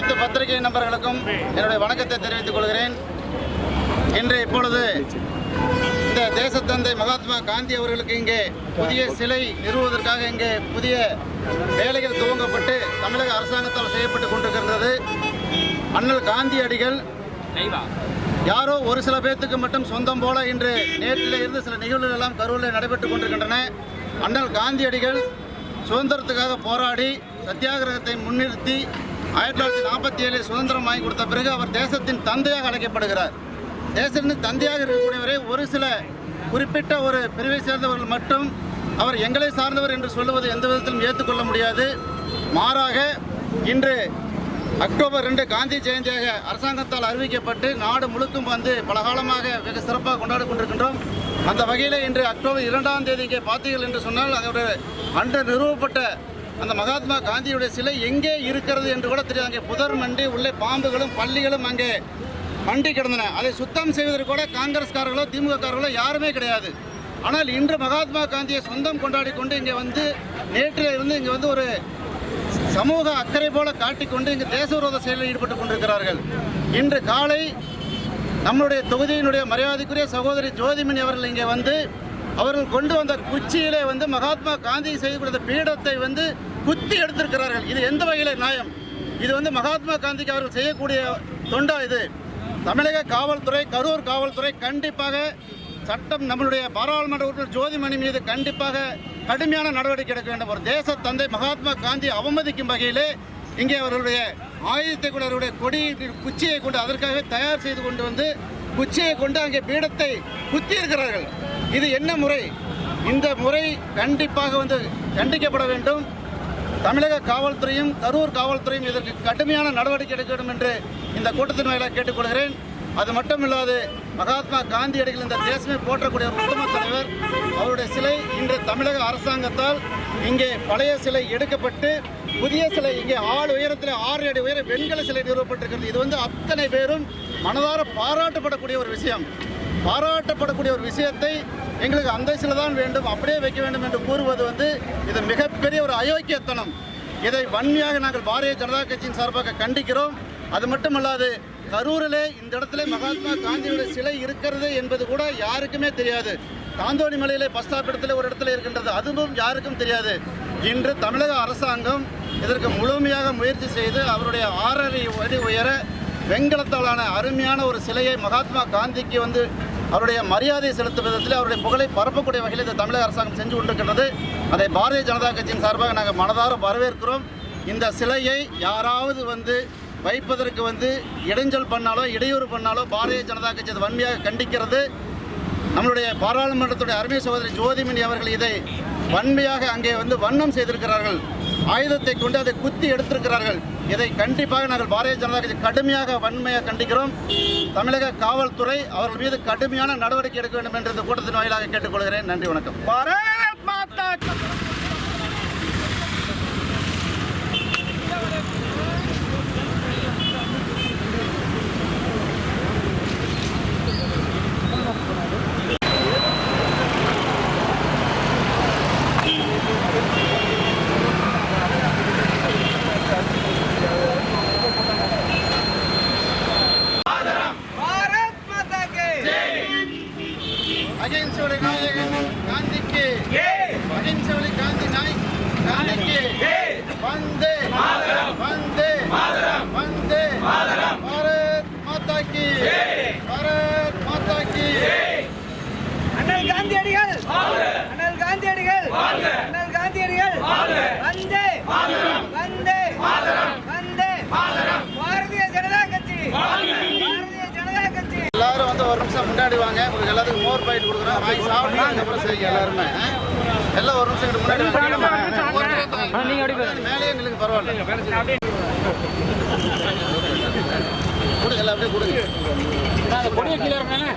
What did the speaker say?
அனைத்து பத்திரிகை நண்பர்களுக்கும் என்னுடைய வணக்கத்தை தெரிவித்துக் கொள்கிறேன். இப்பொழுது இந்த தேசத்தந்தை மகாத்மா காந்தி அவர்களுக்கு இங்கே புதிய சிலை நிறுவுவதற்காக இங்கே புதிய வேலைகள் துவங்கப்பட்டு தமிழக அரசாங்கத்தால் செய்யப்பட்டு கொண்டிருக்கின்றது. அண்ணல் காந்தியடிகள் யாரோ ஒரு சில பேர்த்துக்கு மட்டும் சொந்தம் போல இன்று நேற்றில் இருந்து சில நிகழ்வுகள் எல்லாம் கரூரில் நடைபெற்றுக் கொண்டிருக்கின்றன. அண்ணல் காந்தியடிகள் சுதந்திரத்துக்காக போராடி சத்தியாகிரகத்தை முன்னிறுத்தி 1947 சுதந்திரம் வாங்கி கொடுத்த பிறகு அவர் தேசத்தின் தந்தையாக அழைக்கப்படுகிறார். தேசத்தின் தந்தையாக இருக்கக்கூடியவரை ஒரு சில குறிப்பிட்ட ஒரு பிரிவை சேர்ந்தவர்கள் மட்டும் அவர் எங்களை சார்ந்தவர் என்று சொல்லுவது எந்த விதத்திலும் ஏற்றுக்கொள்ள முடியாது. மாறாக இன்று அக்டோபர் 2 காந்தி ஜெயந்தியாக அரசாங்கத்தால் அறிவிக்கப்பட்டு நாடு முழுக்கும் வந்து பலகாலமாக வெகு சிறப்பாக கொண்டாடி கொண்டிருக்கின்றோம். அந்த வகையில் இன்று அக்டோபர் 2ஆம் தேதிக்கு பார்த்தீர்கள் என்று சொன்னால் அதோட அன்று நிறுவப்பட்ட அந்த மகாத்மா காந்தியுடைய சிலை எங்கே இருக்கிறது என்று கூட தெரியாது. அங்கே புதர் மண்டி உள்ளே பாம்புகளும் பள்ளிகளும் அங்கே மண்டி கிடந்தன. அதை சுத்தம் செய்வதற்கு கூட காங்கிரஸ்காரர்களோ திமுககாரர்களோ யாருமே கிடையாது. ஆனால் இன்று மகாத்மா காந்தியை சொந்தம் கொண்டாடி கொண்டு இங்கே வந்து நேற்றில் இருந்து இங்கே வந்து ஒரு சமூக அக்கறை போல காட்டிக்கொண்டு இங்கு தேச விரோத செயலில் ஈடுபட்டுக் கொண்டிருக்கிறார்கள். இன்று காலை நம்முடைய தொகுதியினுடைய மரியாதைக்குரிய சகோதரி ஜோதிமணி அவர்கள் இங்கே வந்து அவர்கள் கொண்டு வந்த குச்சியிலே வந்து மகாத்மா காந்தி செய்து கொடுத்த பீடத்தை வந்து குத்தி எடுத்திருக்கிறார்கள். இது எந்த வகையில நியாயம்? இது வந்து மகாத்மா காந்திக்கு அவர்கள் செய்யக்கூடிய தொண்டா? இது தமிழக காவல்துறை, கரூர் காவல்துறை கண்டிப்பாக சட்டம் நம்மளுடைய பாராளுமன்ற உறுப்பினர் ஜோதிமணி மீது கண்டிப்பாக கடுமையான நடவடிக்கை எடுக்க வேண்டும். ஒரு தேச தந்தை மகாத்மா காந்தி அவமதிக்கும் வகையிலே இங்கே அவர்களுடைய ஆயுதத்தை கூட அவருடைய கொடி குச்சியை கொண்டு அதற்காக தயார் செய்து கொண்டு வந்து குச்சியை கொண்டு அங்கே பீடத்தை குத்தி இருக்கிறார்கள். இது என்ன முறை? இந்த முறை கண்டிப்பாக வந்து கண்டிக்கப்பட வேண்டும். தமிழக காவல்துறையும் கரூர் காவல்துறையும் இதற்கு கடுமையான நடவடிக்கை எடுக்க வேண்டும் என்று இந்த கூட்டத்தின் வாயிலாக கேட்டுக்கொள்கிறேன். அது மட்டுமில்லாது மகாத்மா காந்தியடிகள் இந்த தேசமே போற்றக்கூடிய ஒரு உத்தம தலைவர். அவருடைய சிலை இன்று தமிழக அரசாங்கத்தால் இங்கே பழைய சிலை எடுக்கப்பட்டு புதிய சிலை இங்கே 6 உயரத்தில் 6 அடி உயர வெண்கல சிலை நிறுவப்பட்டிருக்கிறது. இது வந்து அத்தனை பேரும் மனதார பாராட்டப்படக்கூடிய ஒரு விஷயம். பாராட்டப்படக்கூடிய ஒரு விஷயத்தை எங்களுக்கு அந்த சிலை தான் வேண்டும், அப்படியே வைக்க வேண்டும் என்று கூறுவது வந்து இது மிகப்பெரிய ஒரு அயோக்கியத்தனம். இதை வன்மையாக நாங்கள் பாரதிய ஜனதா கட்சியின் சார்பாக கண்டிக்கிறோம். அது மட்டுமல்லாது கரூரிலே இந்த இடத்துல மகாத்மா காந்தியுடைய சிலை இருக்கிறது என்பது கூட யாருக்குமே தெரியாது. தாந்தோணி மலையிலே பஸ் ஸ்டாப் இடத்துல ஒரு இடத்துல இருக்கின்றது, அதுவும் யாருக்கும் தெரியாது. இன்று தமிழக அரசாங்கம் இதற்கு முழுமையாக முயற்சி செய்து அவருடைய 6.5 அடி உயர வெண்கலத்தாலான அருமையான ஒரு சிலையை மகாத்மா காந்திக்கு வந்து அவருடைய மரியாதை செலுத்தும் விதத்தில் அவருடைய புகழை பரப்பக்கூடிய வகையில் இந்த தமிழக அரசாங்கம் செஞ்சு கொண்டிருக்கின்றது. அதை பாரதிய ஜனதா கட்சியின் சார்பாக நாங்கள் மனதார வரவேற்கிறோம். இந்த சிலையை யாராவது வந்து வைப்பதற்கு வந்து இடைஞ்சல் பண்ணாலோ இடையூறு பண்ணாலோ பாரதிய ஜனதா கட்சி அதை வன்மையாக கண்டிக்கிறது. நம்மளுடைய பாராளுமன்றத்துடைய அருமை சகோதரி ஜோதிமணி அவர்கள் இதை வன்மையாக அங்கே வந்து வண்ணம் செய்திருக்கிறார்கள். ஆயுதத்தை கொண்டு அதை குத்தி எடுத்திருக்கிறார்கள். இதை கண்டிப்பாக நாங்கள் பாரதிய ஜனதா கட்சி கடுமையாக வன்மையாக கண்டிக்கிறோம். தமிழக காவல்துறை அவர்கள் மீது கடுமையான நடவடிக்கை எடுக்க வேண்டும் என்று இந்த கூட்டத்தின் வாயிலாக கேட்டுக்கொள்கிறேன். நன்றி, வணக்கம். பாரத் மாதா அகிம்சை நாயகன் காந்திக்கு, அகிம்சை காந்தி காந்திக்கு வந்தே வந்தே வந்தே பாரத் மாதா கி, பாரத் மாதா கி. அண்ணல் காந்தியடிகள், அண்ணல் காந்தியடிகள், அண்ணல் காந்தியடிகள் வந்தே வந்தே வந்தே பாரதிய ஜனதா கட்சி, பாரதிய ஜனதா கட்சி. எல்லாரும் வந்து ஒரு நிமிஷம் முன்னாடி வாங்க. உங்களுக்கு எல்லாத்துக்கும் மோர் பாயிண்ட் கொடுக்குறோம், வாங்கி சாப்பிட்டு அதுக்கப்புறம் செய்யுங்க. எல்லாருமே எல்லாம் ஒரு நிமிஷம் முன்னாடி மேலேயே நிலுக்கு பரவாயில்ல கொடுங்க, எல்லாம் அப்படியே கொடுங்க. கொடிய கீழே அப்படியே